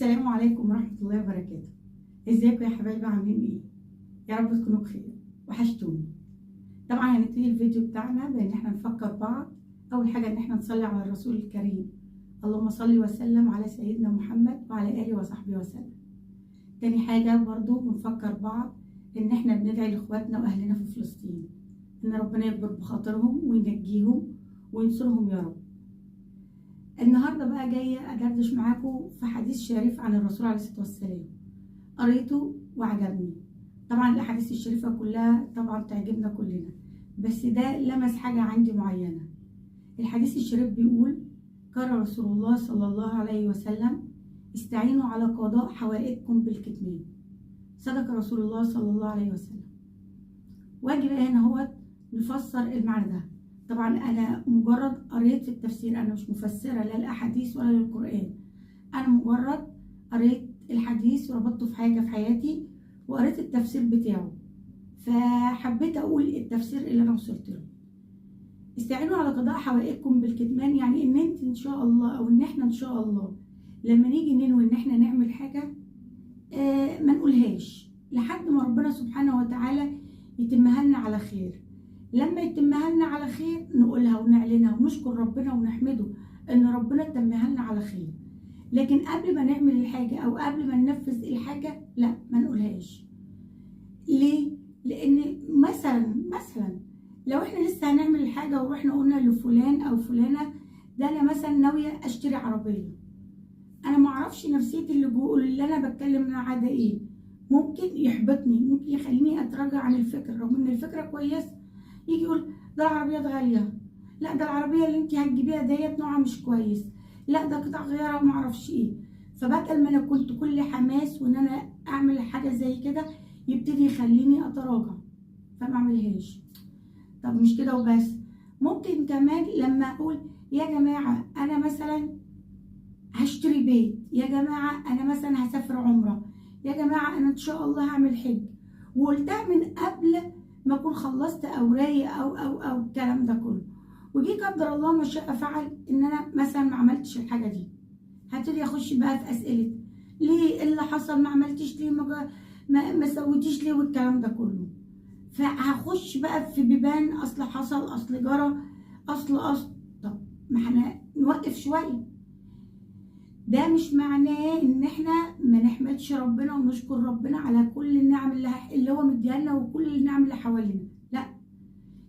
السلام عليكم ورحمة الله وبركاته. ازيكم يا حبايبي، عاملين ايه؟ يا رب تكونوا بخير، وحشتوني. طبعا هنبتدي الفيديو بتاعنا بان احنا نفكر بعض. اول حاجة ان احنا نصلي على الرسول الكريم، اللهم صل وسلم على سيدنا محمد وعلى اله وصحبه وسلم. تاني حاجة برضو بنفكر بعض ان احنا بندعي لاخواتنا واهلنا في فلسطين، ان ربنا يكبر بخاطرهم وينجيهم وينصرهم يا رب. النهارده بقى جايه ادردش معاكم في حديث شريف عن الرسول عليه الصلاه والسلام. قريته وعجبني. طبعا الاحاديث الشريفه كلها طبعا تعجبنا كلنا، بس ده لمس حاجه عندي معينه. الحديث الشريف بيقول: قال رسول الله صلى الله عليه وسلم: استعينوا على قضاء حوائجكم بالكتمان. صدق رسول الله صلى الله عليه وسلم. واجي بقى هنا هو نفسر المعنى ده. طبعا انا مجرد قريت في التفسير، انا مش مفسره لا الاحاديث ولا للقران. انا مجرد قريت الحديث وربطته في حاجه في حياتي وقريت التفسير بتاعه، فحبيت اقول التفسير اللي انا وصلت له. استعينوا على قضاء حوائجكم بالكتمان، يعني ان انت ان شاء الله او ان احنا ان شاء الله لما نيجي ننوي ان احنا نعمل حاجه ما نقولهاش لحد ما ربنا سبحانه وتعالى يتمها لنا على خير. لما يتمها لنا على خير نقولها ونعلنها ونشكر ربنا ونحمده ان ربنا تمها لنا على خير. لكن قبل ما نعمل الحاجه او قبل ما ننفذ الحاجه لا، ما نقولهاش. ليه؟ لان مثلا لو احنا لسه هنعمل الحاجه ورحنا قلنا لفلان او فلانه: ده انا مثلا ناويه اشتري عربيه. انا ما اعرفش نفسيه اللي انا بتكلم معاه ده ايه. ممكن يحبطني، ممكن يخليني اتراجع عن الفكره رغم ان الفكره كويسه. يجي يقول: ده العربيه غاليه، لا ده العربيه اللي انت هتجيبيها ديت نوعها مش كويس، لا ده قطع غيارها وما اعرفش ايه. فبدل ما انا كنت كل حماس وان انا اعمل حاجه زي كده، يبتدي يخليني اتراجع فما اعملهاش. طب مش كده وبس، ممكن كمان لما اقول: يا جماعه انا مثلا هشتري بيت، يا جماعه انا مثلا هسافر عمره، يا جماعه انا ان شاء الله هعمل حج، وقلتها من قبل ما اكون خلصت اوراقي او الكلام ده كله، وجي قدر الله ما شاء فعل ان انا مثلا ما عملتش الحاجه دي. هبتدي اخش بقى في اسئله: ليه؟ إيه اللي حصل؟ ما عملتيش ليه؟ ما سويتيش ليه؟ والكلام ده كله. فهخش بقى في بيبان: اصل حصل، اصل جرى، اصل. طب ما احنا نوقف شويه. ده مش معناه ان احنا ما نحمدش ربنا ونشكر ربنا على كل النعم اللي هو مديها وكل النعم اللي حوالينا. لا،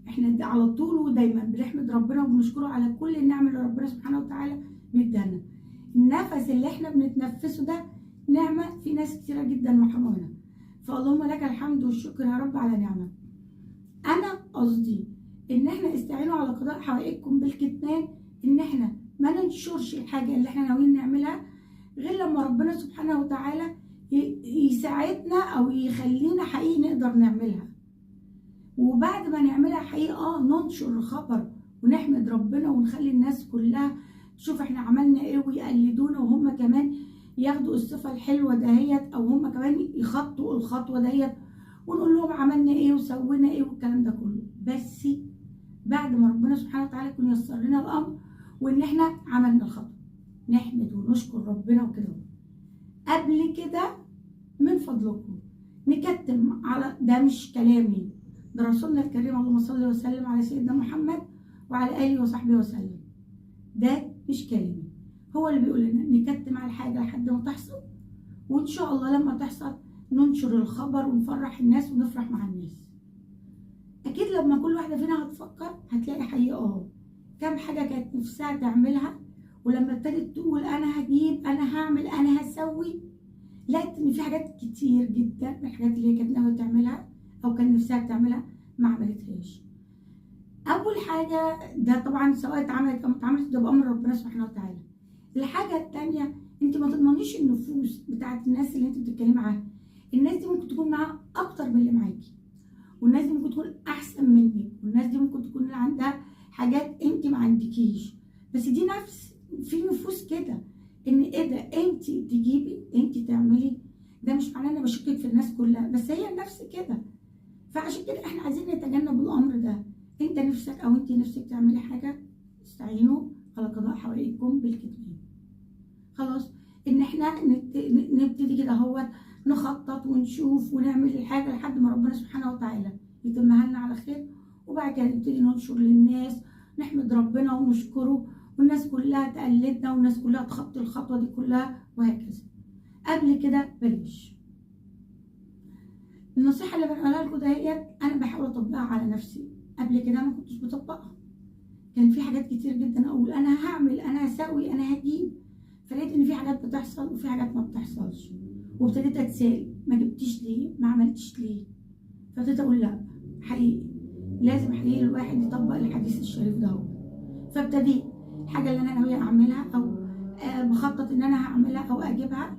احنا على طول ودايما بنحمد ربنا وبنشكره على كل النعم اللي ربنا سبحانه وتعالى بيديها. النفس اللي احنا بنتنفسه ده نعمه في ناس كتيره جدا محرومه، فاللهم لك الحمد والشكر يا رب على نعمه. انا قصدي ان احنا استعينوا على قضاء حوائجكم بالكتمان، ان احنا ما ننشرش الحاجه اللي احنا ناويين نعملها غير لما ربنا سبحانه وتعالى يساعدنا او يخلينا حقيقي نقدر نعملها. وبعد ما نعملها حقيقه ننشر الخبر ونحمد ربنا ونخلي الناس كلها تشوف احنا عملنا ايه ويقلدونا، وهم كمان ياخدوا الصفه الحلوه دهيت، او هم كمان يخطوا الخطوه دهيت ونقول لهم عملنا ايه وسوينا ايه والكلام ده كله. بس بعد ما ربنا سبحانه وتعالى يكون يسر لنا الامر وان احنا عملنا الخطوه، نحمد ونشكر ربنا وكده. قبل كده من فضلكم نكتم على ده، مش كلامي، ده رسولنا الكريم اللهم صل وسلم على سيدنا محمد وعلى اله وصحبه وسلم. ده مش كلامي، هو اللي بيقول لنا نكتم على الحاجه لحد ما تحصل، وان شاء الله لما تحصل ننشر الخبر ونفرح الناس ونفرح مع الناس. اكيد لما كل واحده فينا هتفكر هتلاقي حقيقه كام حاجه كانت نفسها تعملها، ولما ابتدت تقول انا هجيب، انا هعمل، انا هسوي، لقيت ان في حاجات كتير جدا من الحاجات اللي هي كانت ناويه تعملها او كان نفسها تعملها ما عملتهاش. اول حاجه ده طبعا سواء اتعملت او ما اتعملتش ده بامر ربنا سبحانه وتعالى. الحاجه الثانيه، انت ما تضمنيش النفوس بتاعت الناس اللي انت بتتكلمي معاها. الناس دي ممكن تكون معاها اكتر من اللي معاكي، والناس دي ممكن تكون احسن منك، والناس دي ممكن تكون عندها حاجات انت ما عندكيش. بس دي نفس، في نفوس كده ان ايه ده انت تجيبي انت تعملي. ده مش معناه انا بشكك في الناس كلها، بس هي النفس كده. فعشان كده احنا عايزين نتجنب الامر ده. انت نفسك او انت نفسك تعملي حاجه، استعينوا على قضاء حوائجكم بالكتمان. خلاص، ان احنا نبتدي كده هو نخطط ونشوف ونعمل الحاجه لحد ما ربنا سبحانه وتعالى يتمها لنا على خير، وبعد كده نبتدي ننشر للناس، نحمد ربنا ونشكره، والناس كلها تقلدنا والناس كلها تخطي الخطوه دي كلها وهكذا. قبل كده بلاش. النصيحه اللي بنقولها لكم دهيت انا بحاول اطبقها على نفسي، قبل كده ما كنتش بطبقها. كان في حاجات كتير جدا اقول انا هعمل، انا هسوي، انا هجيب، فلقيت ان في حاجات بتحصل وفي حاجات ما بتحصلش، وابتديت اتسال ما جبتيش ليه، ما عملتش ليه. فابتديت اقول لا، حقيقي لازم حقيقي الواحد يطبق الحديث الشريف ده هو. فابتديت الحاجه اللي انا ناويه اعملها او بخطط ان انا هعملها او اجيبها،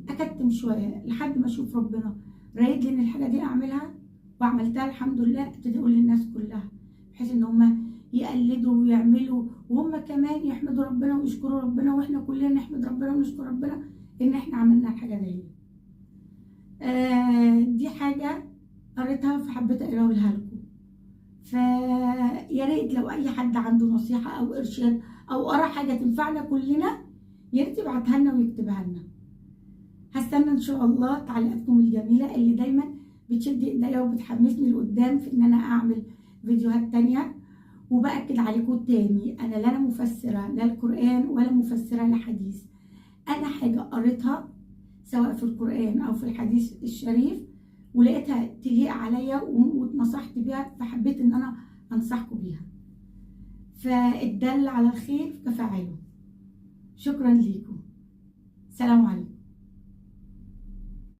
اكتم شويه لحد ما اشوف ربنا رايد لي ان الحاجه دي اعملها، وعملتها الحمد لله. ابتدي اقول للناس كلها بحيث ان هم يقلدوا ويعملوا، وهم كمان يحمدوا ربنا ويشكروا ربنا، واحنا كلنا نحمد ربنا ونشكر ربنا ان احنا عملنا الحاجه دي. دي حاجه قريتها فحبيت اقولها لكم. فيا ريت لو اي حد عنده نصيحه او ارشاد او قرا حاجه تنفعنا كلنا، يا ريت يبعتها لنا ويكتبها لنا. هستنى ان شاء الله تعليقاتكم الجميله اللي دايما بتشد ايديا وبتحمسني لقدام في ان انا اعمل فيديوهات تانيه. وبأكد عليكم تاني، انا لا مفسره لا القرآن ولا مفسره لحديث. انا حاجه قريتها سواء في القرآن او في الحديث الشريف ولقيتها تليق عليا واتنصحت بيها، فحبيت ان انا انصحكم بيها. فالدل على الخير كفاعله. شكرا ليكم. سلام عليكم.